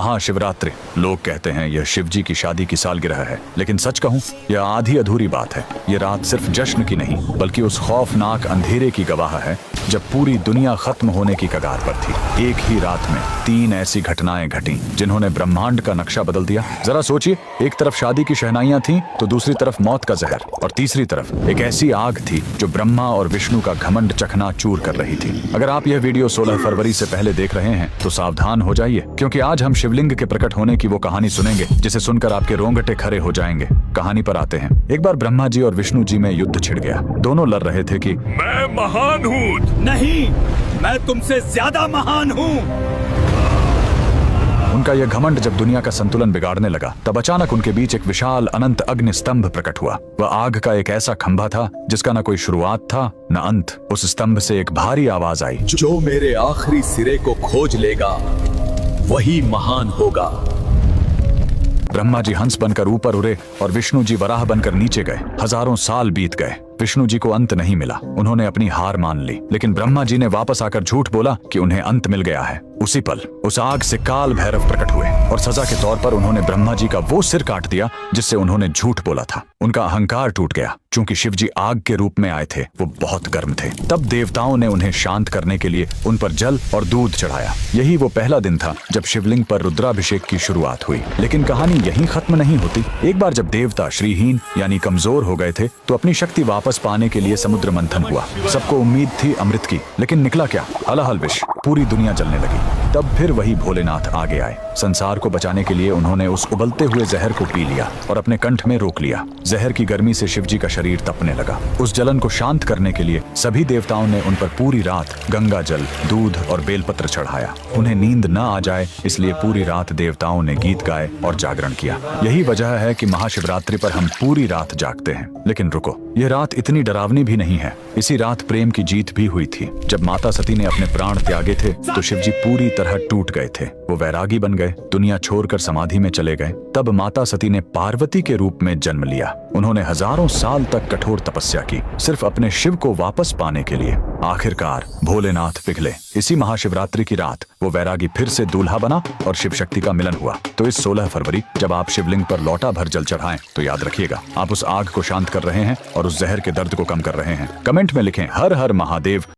महाशिवरात्रि। लोग कहते हैं यह शिव जी की शादी की सालगिरह है, लेकिन सच कहूं यह आधी अधूरी बात है। यह रात सिर्फ जश्न की नहीं बल्कि उस खौफनाक अंधेरे की गवाह है जब पूरी दुनिया खत्म होने की कगार पर थी। एक ही रात में 3 ऐसी घटनाएं घटी जिन्होंने ब्रह्मांड का नक्शा बदल दिया। जरा सोचिए, एक तरफ शादी की शहनाइयां थीं, तो दूसरी तरफ मौत का जहर, और तीसरी तरफ एक ऐसी आग थी जो ब्रह्मा और विष्णु का घमंड चकनाचूर कर रही थी। अगर आप यह वीडियो 16 फरवरी से पहले देख रहे हैं तो सावधान हो जाइए, क्योंकि आज हम शिवलिंग के प्रकट होने की वो कहानी सुनेंगे जिसे सुनकर आपके रोंगटे खड़े हो जाएंगे। कहानी पर आते हैं। एक बार ब्रह्मा जी और विष्णु जी में युद्ध छिड़ गया। दोनों लड़ रहे थे कि मैं महान हूँ। नहीं, मैं तुमसे ज्यादा महान हूँ। उनका यह घमंड जब दुनिया का संतुलन बिगाड़ने लगा, तब अचानक उनके बीच एक विशाल अनंत अग्नि स्तंभ प्रकट हुआ। वह आग का एक ऐसा खंभा था जिसका न कोई शुरुआत था न अंत। उस स्तंभ से एक भारी आवाज आई, जो मेरे आखिरी सिरे को खोज लेगा वही महान होगा। ब्रह्मा जी हंस बनकर ऊपर उड़े और विष्णु जी वराह बनकर नीचे गए। हजारों साल बीत गए, विष्णु जी को अंत नहीं मिला। उन्होंने अपनी हार मान ली, लेकिन ब्रह्मा जी ने वापस आकर झूठ बोला कि उन्हें अंत मिल गया है। उसी पल उस आग से काल भैरव प्रकट हुए और सजा के तौर पर उन्होंने ब्रह्मा जी का वो सिर काट दिया जिससे उन्होंने झूठ बोला था। उनका अहंकार टूट गया। चूंकि शिव जी आग के रूप में आए थे, वो बहुत गर्म थे। तब देवताओं ने उन्हें शांत करने के लिए उन पर जल और दूध चढ़ाया। यही वो पहला दिन था जब शिवलिंग पर रुद्राभिषेक की शुरुआत हुई। लेकिन कहानी यहीं खत्म नहीं होती। एक बार जब देवता श्रीहीन यानी कमजोर हो गए थे, तो अपनी शक्ति वापस पाने के लिए समुद्र मंथन हुआ। सबको उम्मीद थी अमृत की, लेकिन निकला क्या? हलाहल विष। पूरी दुनिया जलने लगी। तब फिर वही भोलेनाथ आगे आए। संसार को बचाने के लिए उन्होंने उस उबलते हुए जहर को पी लिया और अपने कंठ में रोक लिया। जहर की गर्मी से शिव जी का शरीर तपने लगा। उस जलन को शांत करने के लिए सभी देवताओं ने उन पर पूरी रात गंगा जल, दूध और बेलपत्र चढ़ाया। उन्हें नींद न आ जाए इसलिए पूरी रात देवताओं ने गीत गाए और जागरण किया। यही वजह है कि महाशिवरात्रि पर हम पूरी रात जागते हैं। लेकिन रुको, यह रात इतनी डरावनी भी नहीं है। इसी रात प्रेम की जीत भी हुई थी। जब माता सती ने अपने प्राण त्यागे थे तो शिव जी पूरी तरह टूट गए थे। वो वैरागी बन गए, दुनिया छोड़कर समाधि में चले गए। तब माता सती ने पार्वती के रूप में जन्म लिया। उन्होंने हजारों साल तक कठोर तपस्या की, सिर्फ अपने शिव को वापस पाने के लिए। आखिरकार भोलेनाथ पिघले। इसी महाशिवरात्रि की रात वो वैरागी फिर से दूल्हा बना और शिव शक्ति का मिलन हुआ। तो इस 16 फरवरी जब आप शिवलिंग पर लौटा भर जल चढ़ाएं, तो याद रखिएगा, आप उस आग को शांत कर रहे हैं और उस जहर के दर्द को कम कर रहे हैं। कमेंट में लिखें हर हर महादेव।